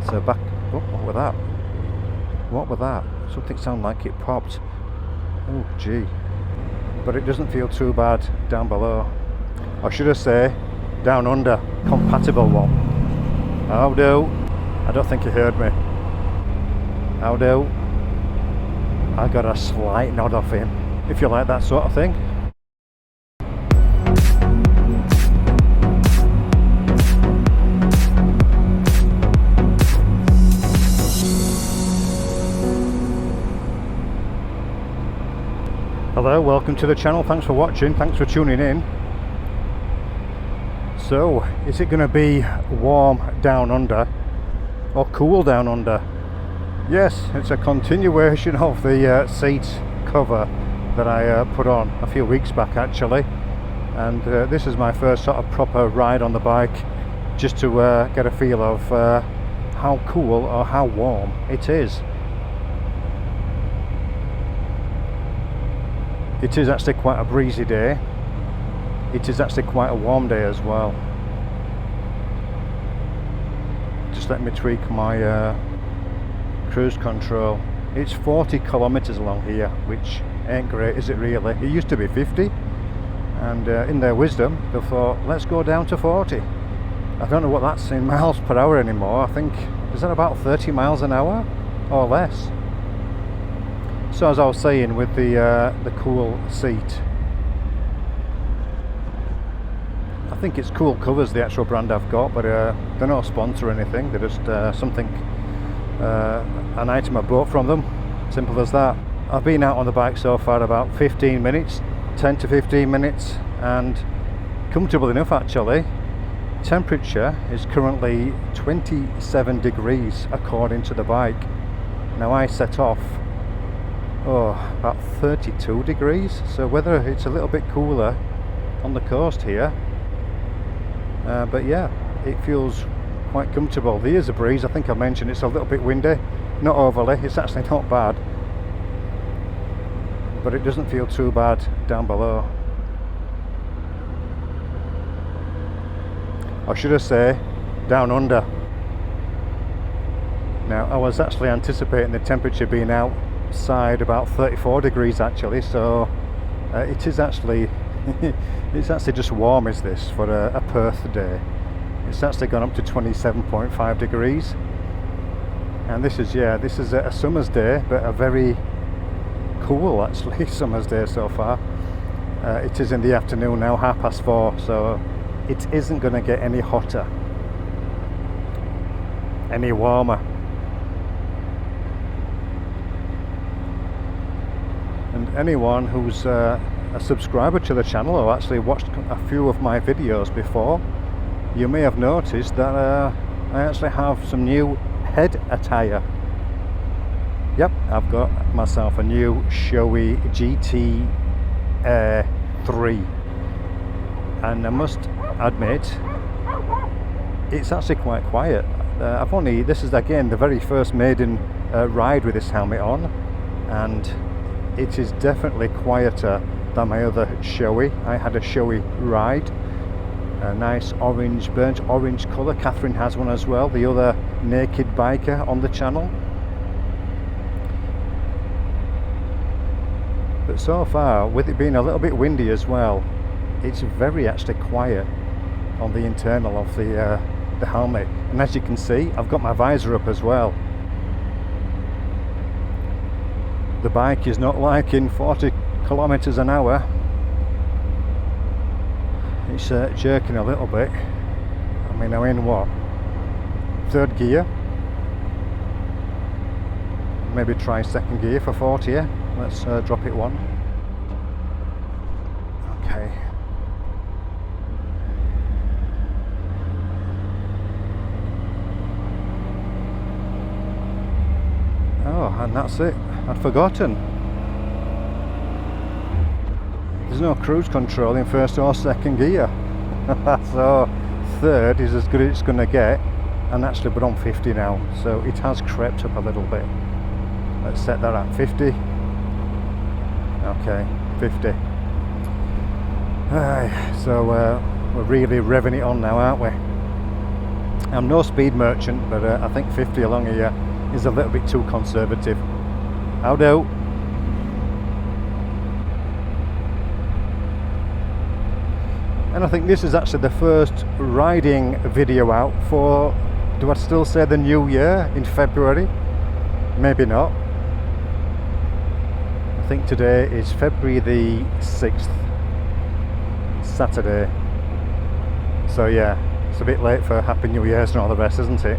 So back, oh, what was that? What was that? Something sounded like it popped. Oh gee. But it doesn't feel too bad down below. Or should I say, down under, compatible one. How do? I don't think you heard me. How do? I got a slight nod off him, if you like that sort of thing. Hello, welcome to the channel, thanks for watching, thanks for tuning in. So, is it going to be warm down under or cool down under? Yes, it's a continuation of the seat cover that I put on a few weeks back actually, and this is my first sort of proper ride on the bike, just to get a feel of how cool or how warm it is. It is actually quite a breezy day. It is actually quite a warm day as well. Just let me tweak my cruise control. It's 40 kilometers along here, which ain't great, is it really? It used to be 50, and in their wisdom they thought, let's go down to 40. I don't know what that's in miles per hour anymore. I think, is that about 30 miles an hour or less? So as I was saying, with the cool seat, I think it's Cool Covers, the actual brand I've got, but they're not a sponsor or anything. They're just something, an item I bought from them. Simple as that. I've been out on the bike so far about 15 minutes, 10 to 15 minutes, and comfortable enough actually. Temperature is currently 27 degrees according to the bike. Now I set off about 32 degrees, so whether it's a little bit cooler on the coast here, but yeah, it feels quite comfortable. There is a breeze, I think I mentioned it's a little bit windy, not overly, it's actually not bad, but it doesn't feel too bad down below. Or should I say, down under. Now I was actually anticipating the temperature being outside about 34 degrees actually, so it is actually it's actually just warm as this for a Perth day. It's actually gone up to 27.5 degrees, and this is a summer's day, but a very cool actually summer's day so far. It is in the afternoon now, 4:30, so it isn't going to get any hotter, any warmer. And anyone who's a subscriber to the channel or actually watched a few of my videos before, you may have noticed that I actually have some new head attire. Yep, I've got myself a new Shoei GT Air 3, and I must admit it's actually quite quiet. This is again the very first maiden ride with this helmet on, and it is definitely quieter than my other Shoei. I had a Shoei ride, a nice orange, burnt orange colour. Catherine has one as well, the other naked biker on the channel. But so far, with it being a little bit windy as well, it's very actually quiet on the internal of the helmet. And as you can see, I've got my visor up as well. The bike is not liking 40 kilometers an hour. It's jerking a little bit. I mean, I'm in what? Third gear? Maybe try second gear for 40 here. Let's drop it one. Okay. Oh, and that's it. I'd forgotten. There's no cruise control in first or second gear. So third is as good as it's going to get, and actually we're on 50 now, so it has crept up a little bit. Let's set that at 50. Okay, 50. So we're really revving it on now, aren't we? I'm no speed merchant, but I think 50 along here is a little bit too conservative. How do? And I think this is actually the first riding video out for, do I still say the new year in February? Maybe not. I think today is February the 6th, Saturday. So yeah, it's a bit late for Happy New Year's and all the rest, isn't it?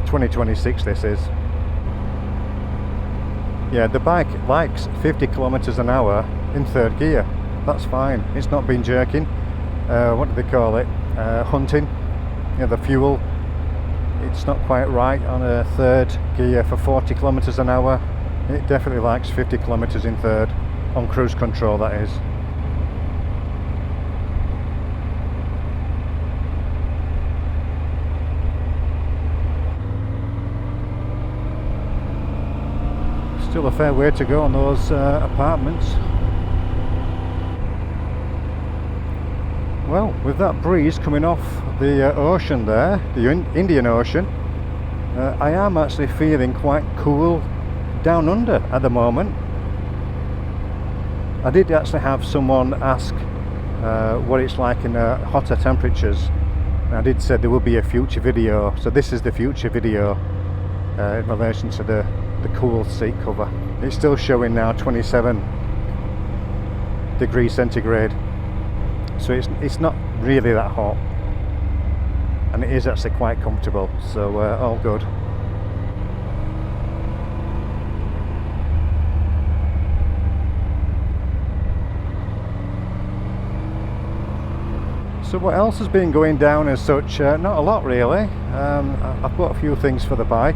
2026 this is. Yeah, the bike likes 50 kilometers an hour in third gear. That's fine. It's not been jerking. What do they call it? Hunting. You know, the fuel. It's not quite right on a third gear for 40 kilometers an hour. It definitely likes 50 kilometers in third, on cruise control that is. Still a fair way to go on those apartments. Well, with that breeze coming off the ocean there, the Indian Ocean, I am actually feeling quite cool down under at the moment. I did actually have someone ask what it's like in hotter temperatures. I did say there will be a future video, so this is the future video in relation to the cool seat cover. It's still showing now 27 degrees centigrade, so it's not really that hot, and it is actually quite comfortable, so all good. So what else has been going down as such? Not a lot really. I've got a few things for the bike.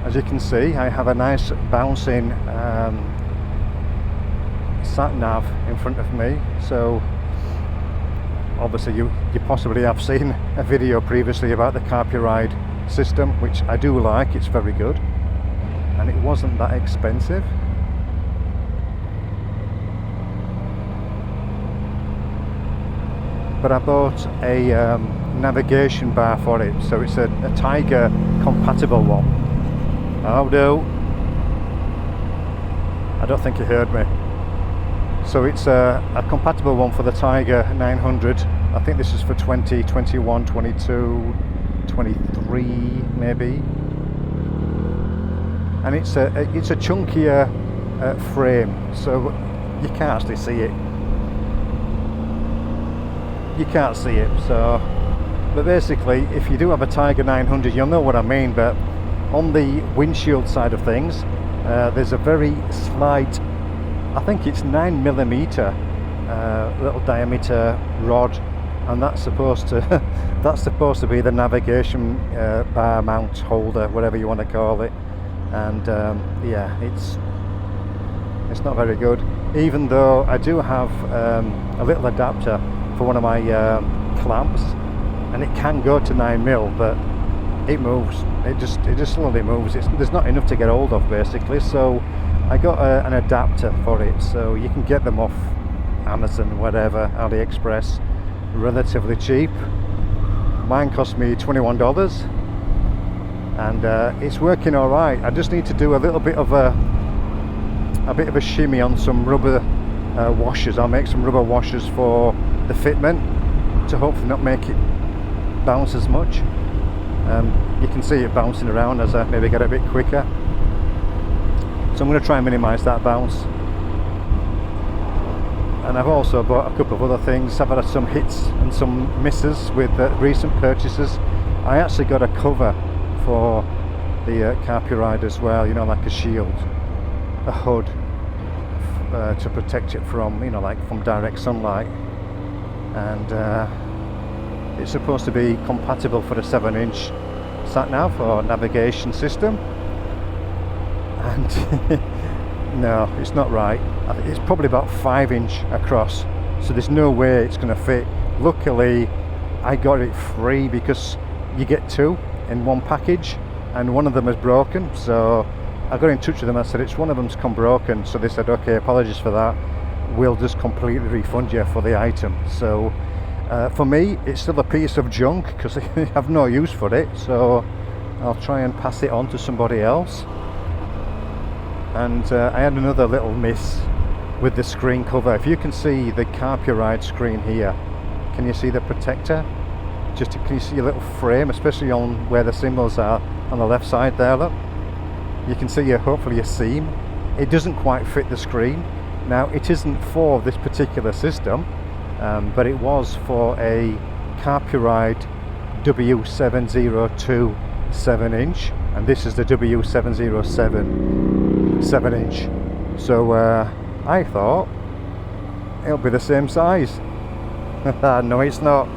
As you can see, I have a nice bouncing sat nav in front of me, so obviously you possibly have seen a video previously about the copyright system, which I do like. It's very good, and it wasn't that expensive. But I bought a navigation bar for it, so it's a Tiger compatible one. How do? I don't think you heard me. So it's a compatible one for the Tiger 900. I think this is for 20, 21, 22, 23 maybe. And it's a chunkier frame, so you can't actually see it. You can't see it. So, but basically, if you do have a Tiger 900, you'll know what I mean. But on the windshield side of things, there's a very slight, I think it's 9mm little diameter rod, and that's supposed to be the navigation bar mount holder, whatever you want to call it. And yeah, it's not very good. Even though I do have a little adapter for one of my clamps, and it can go to 9mm, but it moves. It just slowly moves. There's not enough to get hold of basically. So I got an adapter for it. So you can get them off Amazon, whatever, AliExpress, relatively cheap. Mine cost me $21, and it's working all right. I just need to do a little bit of a shimmy on some rubber washers. I'll make some rubber washers for the fitment to hopefully not make it bounce as much. You can see it bouncing around as I maybe get a bit quicker, so I'm going to try and minimize that bounce. And I've also bought a couple of other things. I've had some hits and some misses with recent purchases. I actually got a cover for the carpy ride as well, you know, like a shield, a hood to protect it from, you know, like from direct sunlight. And it's supposed to be compatible for the 7-inch sat nav or navigation system, and no, it's not right. I think it's probably about 5-inch across, so there's no way it's going to fit. Luckily I got it free because you get two in one package, and one of them is broken, so I got in touch with them. I said it's one of them's come broken, so they said okay, apologies for that, we'll just completely refund you for the item. So For me, it's still a piece of junk because I have no use for it, so I'll try and pass it on to somebody else. And I had another little miss with the screen cover. If you can see the copyright screen here, can you see the protector? Can you see a little frame, especially on where the symbols are on the left side there, look? You can see hopefully a seam. It doesn't quite fit the screen. Now, it isn't for this particular system, but it was for a copyright W702 7-inch, and this is the W707 7-inch. So I thought it'll be the same size. No, it's not.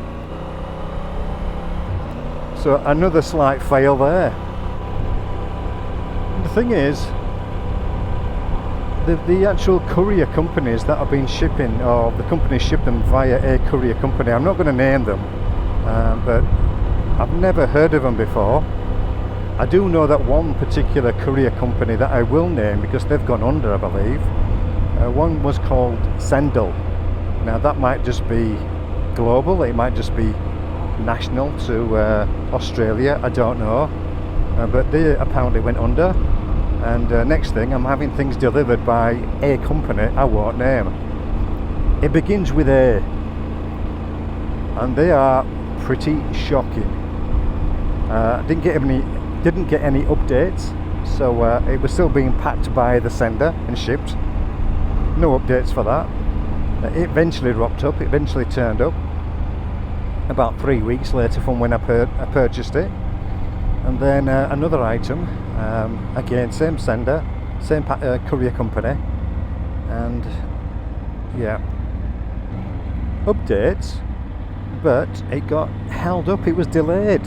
So another slight fail there. The thing is, the actual courier companies that have been shipping, or the companies ship them via a courier company, I'm not going to name them, but I've never heard of them before. I do know that one particular courier company that I will name because they've gone under, I believe. One was called Sendle. Now that might just be global, it might just be national to Australia, I don't know, but they apparently went under. And next thing, I'm having things delivered by a company I won't name. It begins with A, and they are pretty shocking. Didn't get any updates, so it was still being packed by the sender and shipped. No updates for that. It eventually rocked up. It eventually turned up about 3 weeks later from when I purchased it. And then another item, again same sender, same courier company, and yeah, updates, but it got held up, it was delayed,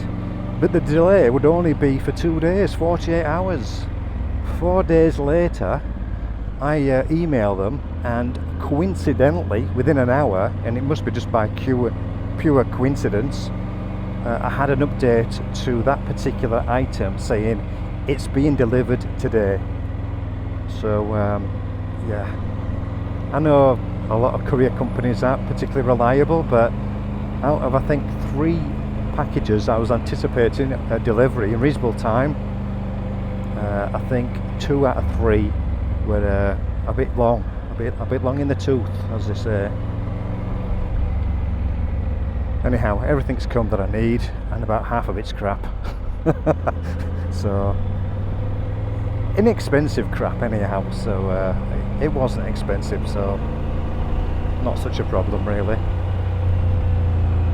but the delay would only be for 2 days, 48 hours. 4 days later I emailed them, and coincidentally within an hour, and it must be just by pure coincidence, I had an update to that particular item saying it's being delivered today. So yeah, I know a lot of courier companies aren't particularly reliable, but out of I think 3 packages I was anticipating a delivery in reasonable time, I think 2 out of 3 were a bit long in the tooth, as they say. Anyhow, everything's come that I need, and about half of it's crap. So, inexpensive crap anyhow, so it wasn't expensive, so not such a problem really.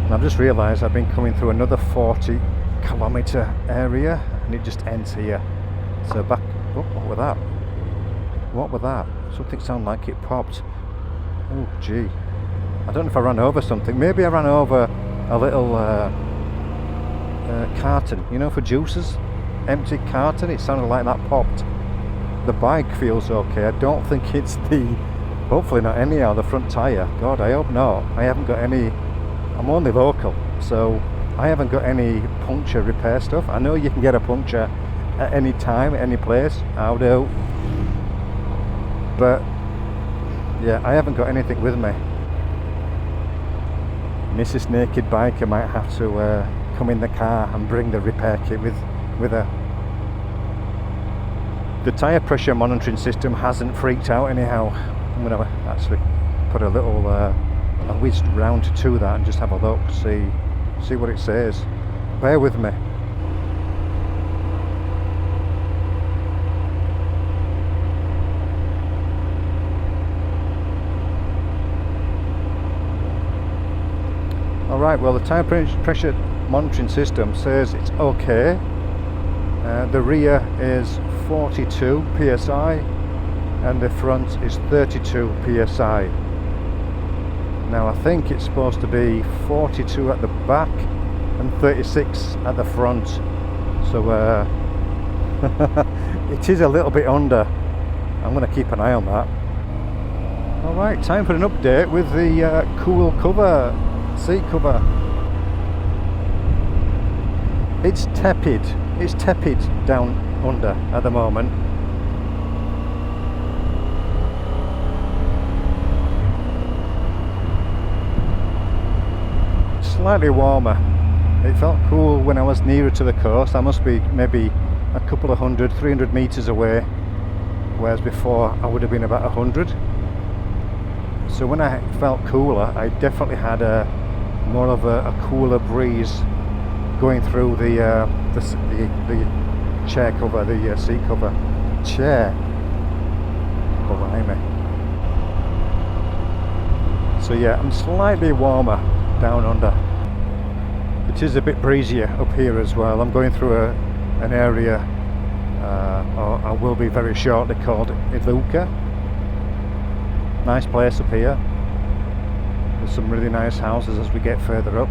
And I've just realised I've been coming through another 40-kilometre area, and it just ends here. So back, oh, what was that? What was that? Something sounded like it popped. Oh gee. I don't know if I ran over something. Maybe I ran over a little carton, you know, for juices. Empty carton. It sounded like that popped. The bike feels okay. I don't think it's hopefully not anyhow, the front tyre. God, I hope not. I haven't got any. I'm only local, so I haven't got any puncture repair stuff. I know you can get a puncture at any time, at any place. I do. But yeah, I haven't got anything with me. Mrs. Naked Biker might have to come in the car and bring the repair kit with her. The tyre pressure monitoring system hasn't freaked out anyhow. I'm going to actually put a little a whiz round to that and just have a look, see what it says. Bear with me. Alright, well the tyre pressure monitoring system says it's okay. The rear is 42 psi and the front is 32 psi. Now I think it's supposed to be 42 at the back and 36 at the front. So it is a little bit under. I'm going to keep an eye on that. Alright, time for an update with the cool cover. Seat cover. It's tepid down under at the moment. slightly warmer. It felt cool when I was nearer to the coast. I must be maybe a couple of 300 meters away, whereas before I would have been about 100. So when I felt cooler, I definitely had more of a cooler breeze going through the chair cover, the seat cover. Chair. Blimey. So yeah, I'm slightly warmer down under. It is a bit breezier up here as well. I'm going through an area, or I will be very shortly, called Iluka. Nice place up here. There's some really nice houses as we get further up,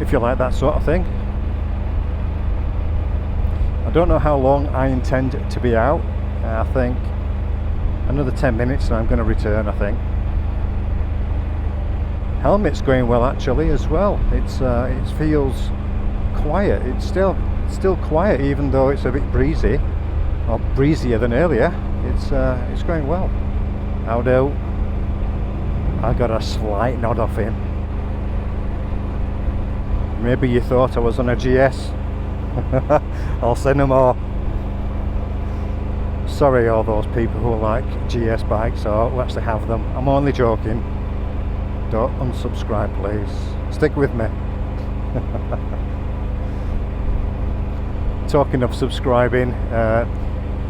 if you like that sort of thing. I don't know how long I intend to be out. I think another 10 minutes and I'm going to return, I think. Helmet's going well actually as well. It feels quiet. It's still quiet, even though it's a bit breezy, or breezier than earlier. It's going well. Howdo. I got a slight nod off him. Maybe you thought I was on a GS. I'll say no more. Sorry all those people who like GS bikes or who actually have them. I'm only joking. Don't unsubscribe, please. Stick with me. Talking of subscribing,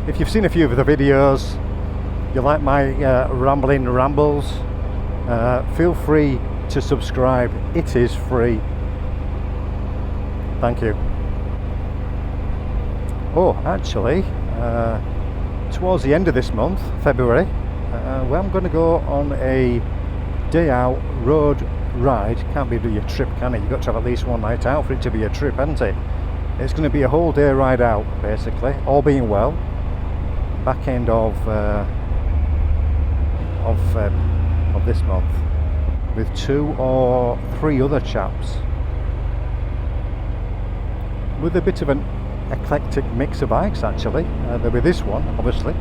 if you've seen a few of the videos, you like my rambling rambles, feel free to subscribe. It is free. Thank you. Oh, actually, towards the end of this month, February, where I'm going to go on a day out road ride. Can't be a trip, can it? You've got to have at least one night out for it to be a trip, hasn't it? It's going to be a whole day ride out, basically, all being well. Back end of this month, with 2 or 3 other chaps, with a bit of an eclectic mix of bikes actually. There'll be this one, obviously,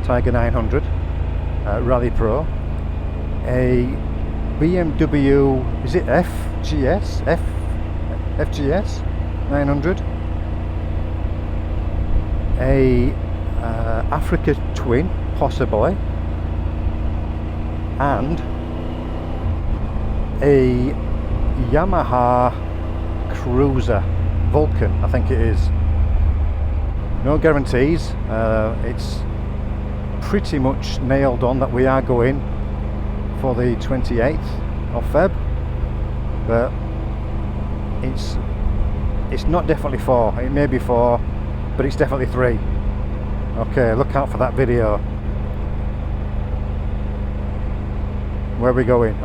Tiger 900 Rally Pro, a BMW, is it FGS 900, a Africa Twin possibly, and a Yamaha Cruiser Vulcan, I think it is. No guarantees. It's pretty much nailed on that we are going for the 28th of Feb, but it's not definitely 4. It may be 4, but it's definitely 3. Okay, look out for that video. Where are we going?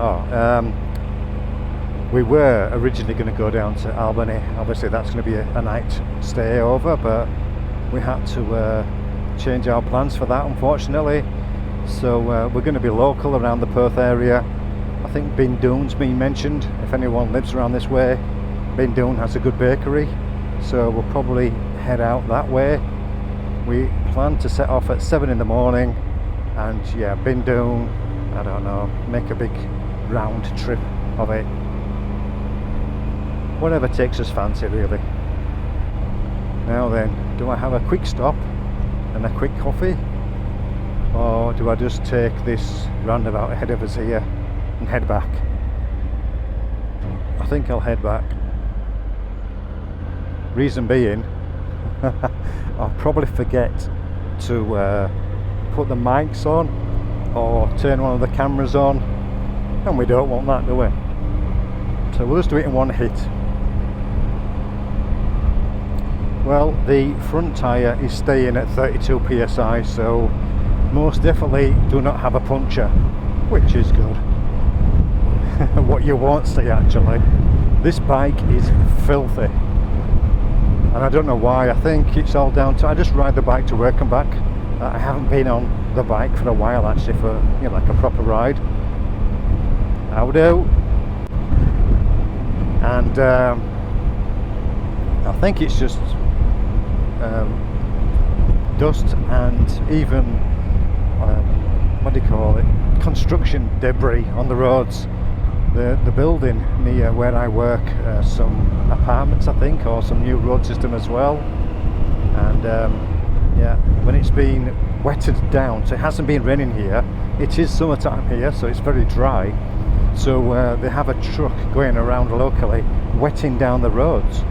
We were originally going to go down to Albany. Obviously that's going to be a night stay over, but we had to change our plans for that, unfortunately. So we're going to be local around the Perth area. I think Bindoon's been mentioned. If anyone lives around this way, Bindoon has a good bakery, so we'll probably head out that way. We plan to set off at 7 in the morning, and yeah, Bindoon, I don't know, make a big round trip of it. Whatever takes us fancy, really. Now then, do I have a quick stop and a quick coffee, or do I just take this roundabout ahead of us here and head back? I think I'll head back. Reason being, I'll probably forget to put the mics on or turn one of the cameras on, and we don't want that, do we? So we'll just do it in one hit. Well, the front tyre is staying at 32 psi, so most definitely do not have a puncture, which is good. What you won't see actually, this bike is filthy, and I don't know why. I think it's all down to, I just ride the bike to work and back. I haven't been on the bike for a while actually, for, you know, like a proper ride. Howdo. And I think it's just dust and even what do you call it, construction debris on the roads. the building near where I work, some apartments I think, or some new road system as well. And yeah, when it's been wetted down, so it hasn't been raining here, it is summertime here, so it's very dry, so they have a truck going around locally wetting down the roads,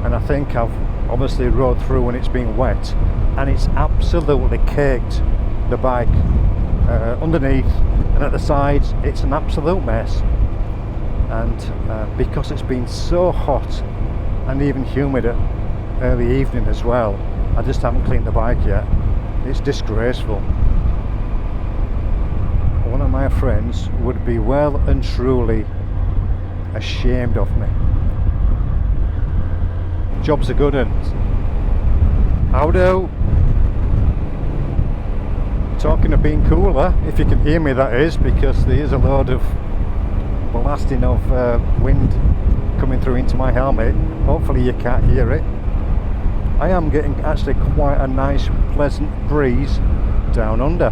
and I think I've obviously rode through when it's been wet, and it's absolutely caked the bike underneath and at the sides. It's an absolute mess, and because it's been so hot and even humid at early evening as well, I just haven't cleaned the bike yet. It's disgraceful. One of my friends would be well and truly ashamed of me. Job's a good one. How do? Talking of being cooler, if you can hear me that is, because there is a load of blasting of wind coming through into my helmet. Hopefully you can't hear it. I am getting actually quite a nice pleasant breeze down under.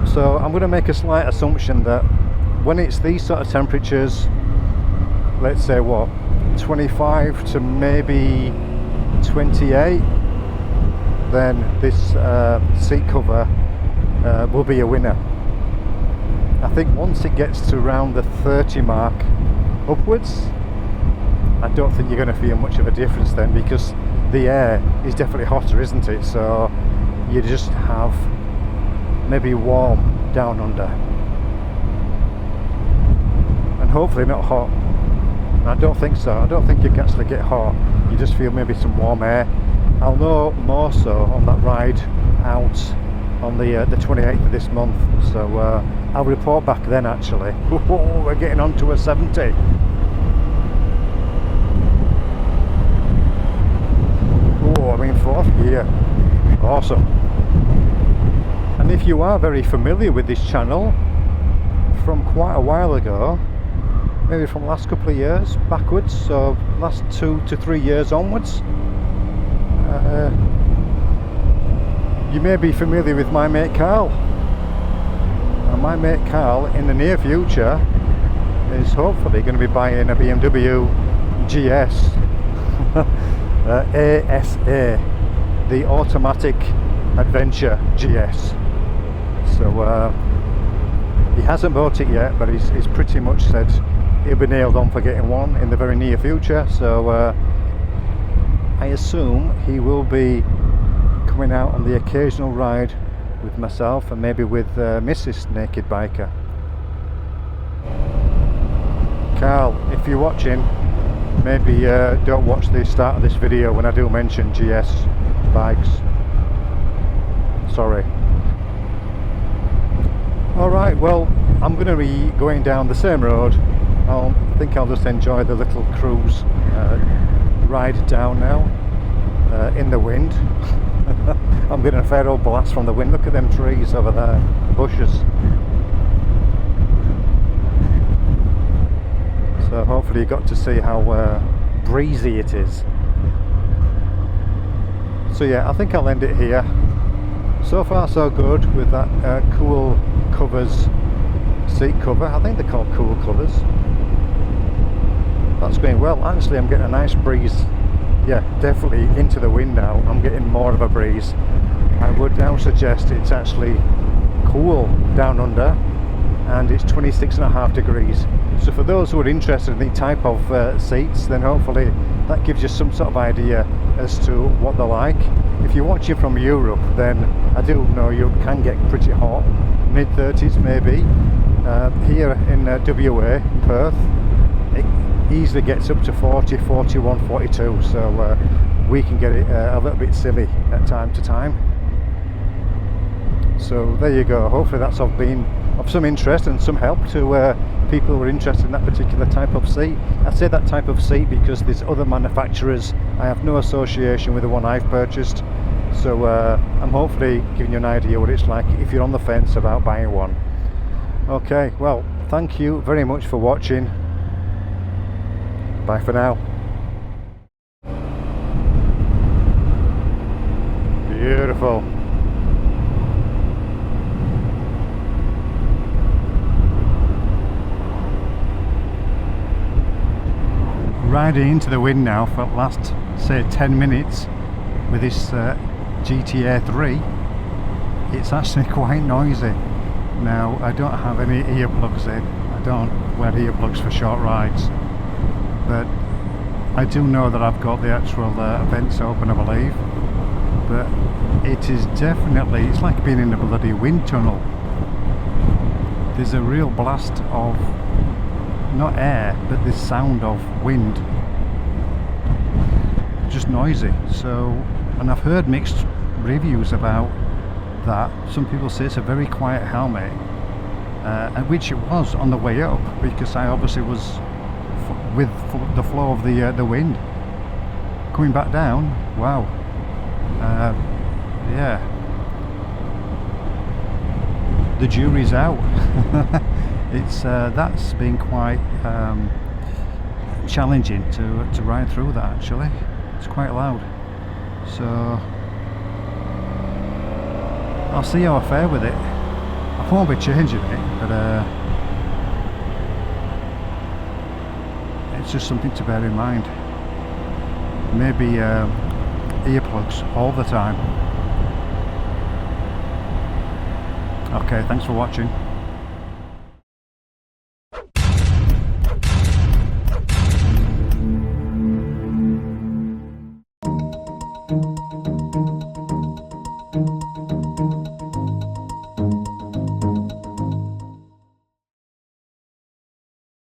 So I'm going to make a slight assumption that when it's these sort of temperatures, let's say what, 25 to maybe 28, then this seat cover will be a winner. I think once it gets to around the 30 mark upwards, I don't think you're going to feel much of a difference then, because the air is definitely hotter, isn't it? So you just have maybe warm down under, and hopefully not hot. I don't think so. I don't think you can actually get hot. You just feel maybe some warm air. I'll know more so on that ride out on the 28th of this month. So I'll report back then actually. Oh, we're getting on to a 70. Oh, I'm in fourth gear. Awesome. And if you are very familiar with this channel from quite a while ago, maybe from the last couple of years backwards, so last 2 to 3 years onwards, you may be familiar with my mate Carl. And my mate Carl in the near future is hopefully going to be buying a BMW GS ASA, the Automatic Adventure GS. So he hasn't bought it yet, but he's pretty much said he'll be nailed on for getting one in the very near future. So I assume he will be coming out on the occasional ride with myself and maybe with Mrs. Naked Biker. Carl, if you're watching, maybe don't watch the start of this video when I do mention GS bikes. Sorry. Alright, well, I'm going to be going down the same road. I think I'll just enjoy the little cruise ride down now in the wind. I'm getting a fair old blast from the wind. Look at them trees over there, bushes. So hopefully you got to see how breezy it is. So yeah, I think I'll end it here. So far so good with that cool covers, seat cover. I think they're called cool covers. That's going well. Actually, I'm getting a nice breeze. Yeah, definitely into the wind now. I'm getting more of a breeze. I would now suggest it's actually cool down under, and it's 26.5 degrees. So for those who are interested in the type of seats, then hopefully that gives you some sort of idea as to what they're like. If you're watching from Europe, then I do know Europe can get pretty hot, mid-30s maybe. Here in WA, in Perth, it easily gets up to 40, 41, 42, so we can get it a little bit silly at time to time. So there you go. Hopefully that's been of some interest and some help to people who are interested in that particular type of seat. I say that type of seat because there's other manufacturers. I have no association with the one I've purchased, so I'm hopefully giving you an idea what it's like if you're on the fence about buying one. Okay, well, thank you very much for watching. Bye for now. Beautiful. riding into the wind now for the last, say, 10 minutes with this GTA 3. It's actually quite noisy. Now, I don't have any earplugs in. I don't wear earplugs for short rides. But I do know that I've got the actual vents open, I believe. But it is definitely, it's like being in a bloody wind tunnel. There's a real blast of, not air, but the sound of wind. Just noisy. So, and I've heard mixed reviews about that. Some people say it's a very quiet helmet, and which it was on the way up, because I obviously was with the flow of the wind. Coming back down, wow. Yeah, the jury's out. It's that's been quite challenging to ride through that. Actually, it's quite loud. So I'll see how I fare with it. I won't be changing it, but it's just something to bear in mind. Maybe earplugs all the time. Okay, thanks for watching.